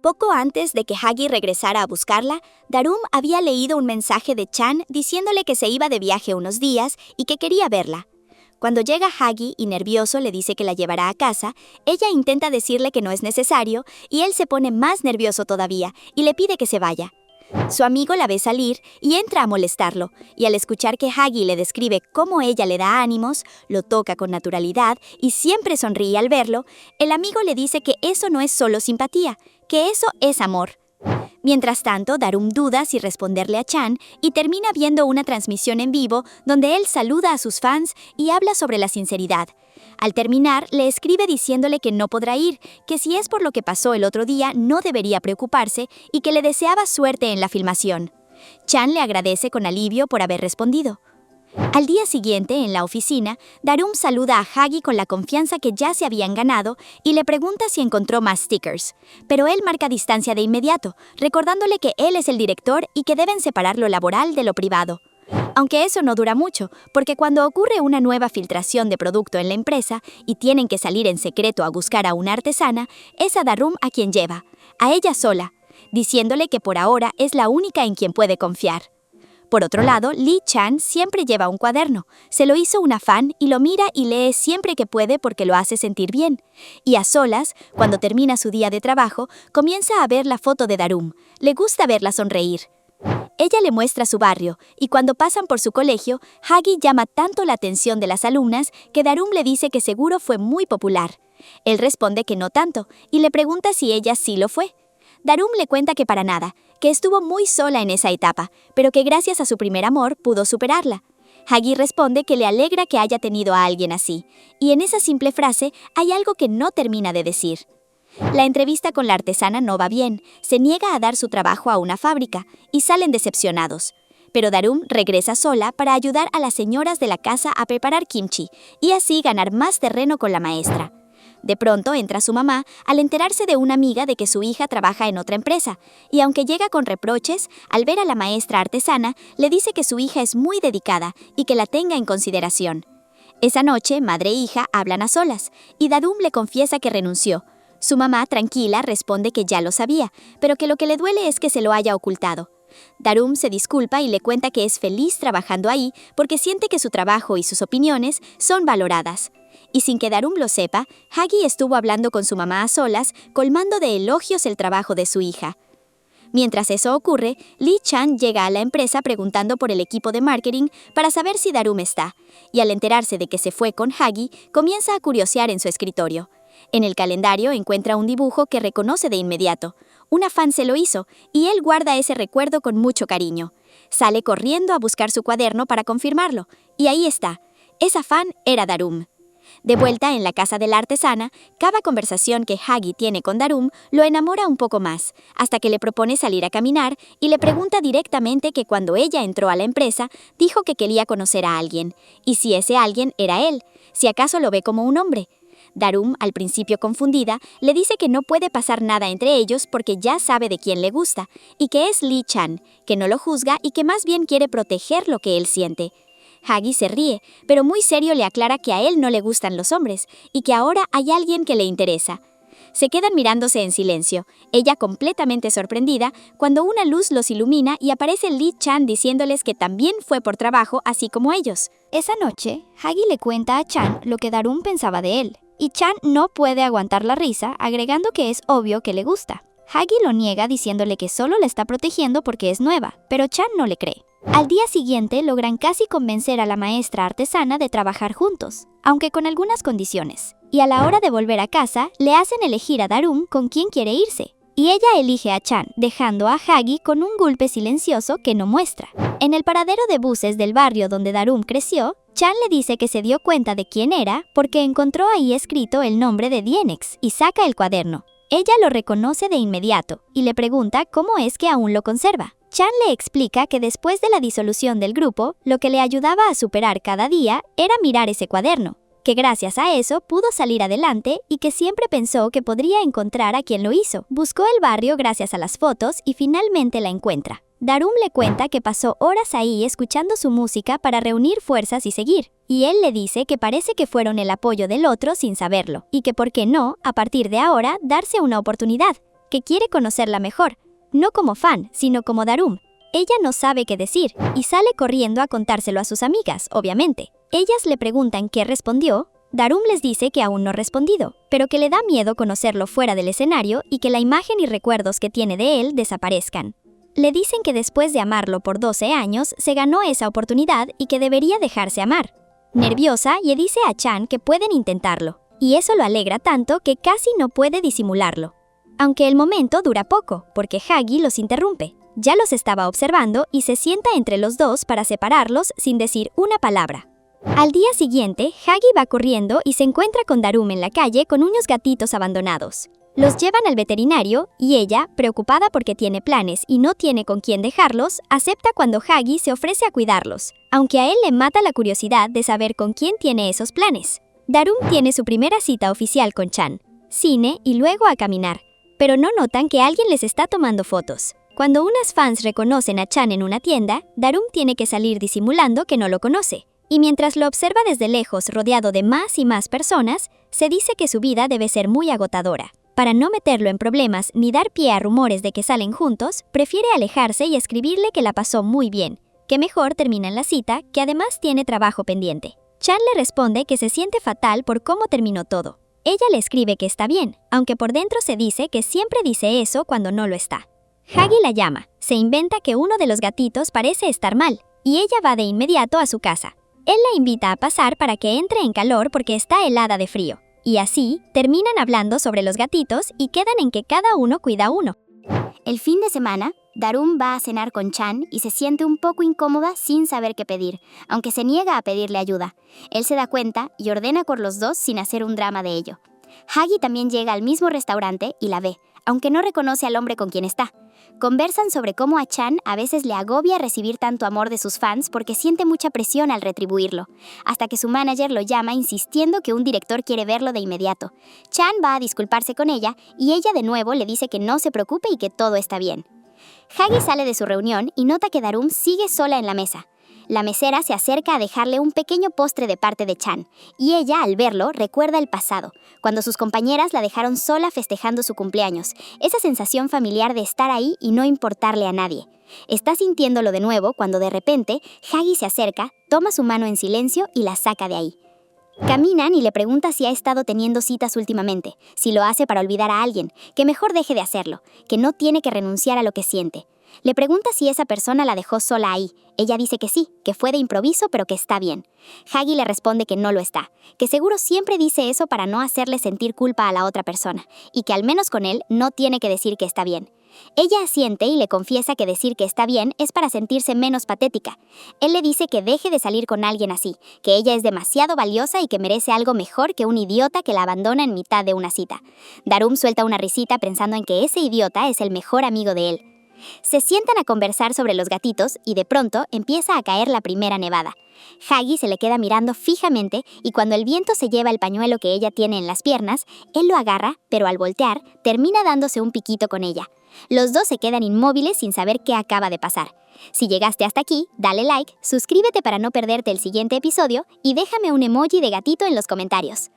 Poco antes de que Hagi regresara a buscarla, Darum había leído un mensaje de Chan diciéndole que se iba de viaje unos días y que quería verla. Cuando llega Hagi y nervioso le dice que la llevará a casa, ella intenta decirle que no es necesario y él se pone más nervioso todavía y le pide que se vaya. Su amigo la ve salir y entra a molestarlo, y al escuchar que Hagi le describe cómo ella le da ánimos, lo toca con naturalidad y siempre sonríe al verlo, el amigo le dice que eso no es solo simpatía, que eso es amor. Mientras tanto, Darum duda si responderle a Chan y termina viendo una transmisión en vivo donde él saluda a sus fans y habla sobre la sinceridad. Al terminar, le escribe diciéndole que no podrá ir, que si es por lo que pasó el otro día no debería preocuparse y que le deseaba suerte en la filmación. Chan le agradece con alivio por haber respondido. Al día siguiente, en la oficina, Darum saluda a Hagi con la confianza que ya se habían ganado y le pregunta si encontró más stickers. Pero él marca distancia de inmediato, recordándole que él es el director y que deben separar lo laboral de lo privado. Aunque eso no dura mucho, porque cuando ocurre una nueva filtración de producto en la empresa y tienen que salir en secreto a buscar a una artesana, es a Darum a quien lleva, a ella sola, diciéndole que por ahora es la única en quien puede confiar. Por otro lado, Lee Chan siempre lleva un cuaderno. Se lo hizo una fan y lo mira y lee siempre que puede porque lo hace sentir bien. Y a solas, cuando termina su día de trabajo, comienza a ver la foto de Darum. Le gusta verla sonreír. Ella le muestra su barrio, y cuando pasan por su colegio, Hagi llama tanto la atención de las alumnas que Darum le dice que seguro fue muy popular. Él responde que no tanto, y le pregunta si ella sí lo fue. Darum le cuenta que para nada, que estuvo muy sola en esa etapa, pero que gracias a su primer amor pudo superarla. Hagi responde que le alegra que haya tenido a alguien así, y en esa simple frase hay algo que no termina de decir. La entrevista con la artesana no va bien, se niega a dar su trabajo a una fábrica, y salen decepcionados. Pero Darum regresa sola para ayudar a las señoras de la casa a preparar kimchi, y así ganar más terreno con la maestra. De pronto entra su mamá al enterarse de una amiga de que su hija trabaja en otra empresa, y aunque llega con reproches, al ver a la maestra artesana, le dice que su hija es muy dedicada y que la tenga en consideración. Esa noche, madre e hija hablan a solas, y Darum le confiesa que renunció. Su mamá, tranquila, responde que ya lo sabía, pero que lo que le duele es que se lo haya ocultado. Darum se disculpa y le cuenta que es feliz trabajando ahí porque siente que su trabajo y sus opiniones son valoradas. Y sin que Darum lo sepa, Hagi estuvo hablando con su mamá a solas, colmando de elogios el trabajo de su hija. Mientras eso ocurre, Lee Chan llega a la empresa preguntando por el equipo de marketing para saber si Darum está, y al enterarse de que se fue con Hagi, comienza a curiosear en su escritorio. En el calendario encuentra un dibujo que reconoce de inmediato. Una fan se lo hizo, y él guarda ese recuerdo con mucho cariño. Sale corriendo a buscar su cuaderno para confirmarlo, y ahí está. Esa fan era Darum. De vuelta en la casa de la artesana, cada conversación que Hagi tiene con Darum lo enamora un poco más, hasta que le propone salir a caminar y le pregunta directamente que cuando ella entró a la empresa, dijo que quería conocer a alguien, y si ese alguien era él, si acaso lo ve como un hombre. Darum, al principio confundida, le dice que no puede pasar nada entre ellos porque ya sabe de quién le gusta, y que es Lee Chan, que no lo juzga y que más bien quiere proteger lo que él siente. Hagi se ríe, pero muy serio le aclara que a él no le gustan los hombres y que ahora hay alguien que le interesa. Se quedan mirándose en silencio, ella completamente sorprendida, cuando una luz los ilumina y aparece Lee Chan diciéndoles que también fue por trabajo así como ellos. Esa noche, Hagi le cuenta a Chan lo que Darum pensaba de él, y Chan no puede aguantar la risa, agregando que es obvio que le gusta. Hagi lo niega diciéndole que solo la está protegiendo porque es nueva, pero Chan no le cree. Al día siguiente logran casi convencer a la maestra artesana de trabajar juntos, aunque con algunas condiciones. Y a la hora de volver a casa, le hacen elegir a Darum con quién quiere irse. Y ella elige a Chan, dejando a Hagi con un golpe silencioso que no muestra. En el paradero de buses del barrio donde Darum creció, Chan le dice que se dio cuenta de quién era porque encontró ahí escrito el nombre de Dienex y saca el cuaderno. Ella lo reconoce de inmediato y le pregunta cómo es que aún lo conserva. Chan le explica que después de la disolución del grupo, lo que le ayudaba a superar cada día era mirar ese cuaderno, que gracias a eso pudo salir adelante y que siempre pensó que podría encontrar a quien lo hizo. Buscó el barrio gracias a las fotos y finalmente la encuentra. Darum le cuenta que pasó horas ahí escuchando su música para reunir fuerzas y seguir, y él le dice que parece que fueron el apoyo del otro sin saberlo, y que por qué no, a partir de ahora, darse una oportunidad, que quiere conocerla mejor, no como fan, sino como Darum. Ella no sabe qué decir y sale corriendo a contárselo a sus amigas, obviamente. Ellas le preguntan qué respondió. Darum les dice que aún no ha respondido, pero que le da miedo conocerlo fuera del escenario y que la imagen y recuerdos que tiene de él desaparezcan. Le dicen que después de amarlo por 12 años, se ganó esa oportunidad y que debería dejarse amar. Nerviosa, le dice a Chan que pueden intentarlo, y eso lo alegra tanto que casi no puede disimularlo. Aunque el momento dura poco, porque Hagi los interrumpe. Ya los estaba observando y se sienta entre los dos para separarlos sin decir una palabra. Al día siguiente, Hagi va corriendo y se encuentra con Darum en la calle con unos gatitos abandonados. Los llevan al veterinario y ella, preocupada porque tiene planes y no tiene con quién dejarlos, acepta cuando Hagi se ofrece a cuidarlos, aunque a él le mata la curiosidad de saber con quién tiene esos planes. Darum tiene su primera cita oficial con Chan, cine y luego a caminar, pero no notan que alguien les está tomando fotos. Cuando unas fans reconocen a Chan en una tienda, Darum tiene que salir disimulando que no lo conoce. Y mientras lo observa desde lejos rodeado de más y más personas, se dice que su vida debe ser muy agotadora. Para no meterlo en problemas ni dar pie a rumores de que salen juntos, prefiere alejarse y escribirle que la pasó muy bien, que mejor terminan la cita, que además tiene trabajo pendiente. Chan le responde que se siente fatal por cómo terminó todo. Ella le escribe que está bien, aunque por dentro se dice que siempre dice eso cuando no lo está. Hagi la llama, se inventa que uno de los gatitos parece estar mal, y ella va de inmediato a su casa. Él la invita a pasar para que entre en calor porque está helada de frío. Y así, terminan hablando sobre los gatitos y quedan en que cada uno cuida uno. El fin de semana, Darum va a cenar con Chan y se siente un poco incómoda sin saber qué pedir, aunque se niega a pedirle ayuda. Él se da cuenta y ordena por los dos sin hacer un drama de ello. Hagi también llega al mismo restaurante y la ve, aunque no reconoce al hombre con quien está. Conversan sobre cómo a Chan a veces le agobia recibir tanto amor de sus fans porque siente mucha presión al retribuirlo, hasta que su manager lo llama insistiendo que un director quiere verlo de inmediato. Chan va a disculparse con ella y ella de nuevo le dice que no se preocupe y que todo está bien. Hagi sale de su reunión y nota que Darum sigue sola en la mesa. La mesera se acerca a dejarle un pequeño postre de parte de Chan, y ella, al verlo, recuerda el pasado, cuando sus compañeras la dejaron sola festejando su cumpleaños, esa sensación familiar de estar ahí y no importarle a nadie. Está sintiéndolo de nuevo cuando de repente Hagi se acerca, toma su mano en silencio y la saca de ahí. Caminan y le pregunta si ha estado teniendo citas últimamente, si lo hace para olvidar a alguien, que mejor deje de hacerlo, que no tiene que renunciar a lo que siente. Le pregunta si esa persona la dejó sola ahí. Ella dice que sí, que fue de improviso, pero que está bien. Hagi le responde que no lo está, que seguro siempre dice eso para no hacerle sentir culpa a la otra persona, y que al menos con él no tiene que decir que está bien. Ella asiente y le confiesa que decir que está bien es para sentirse menos patética. Él le dice que deje de salir con alguien así, que ella es demasiado valiosa y que merece algo mejor que un idiota que la abandona en mitad de una cita. Darum suelta una risita pensando en que ese idiota es el mejor amigo de él. Se sientan a conversar sobre los gatitos y de pronto empieza a caer la primera nevada. Hagi se le queda mirando fijamente y cuando el viento se lleva el pañuelo que ella tiene en las piernas, él lo agarra, pero al voltear, termina dándose un piquito con ella. Los dos se quedan inmóviles sin saber qué acaba de pasar. Si llegaste hasta aquí, dale like, suscríbete para no perderte el siguiente episodio y déjame un emoji de gatito en los comentarios.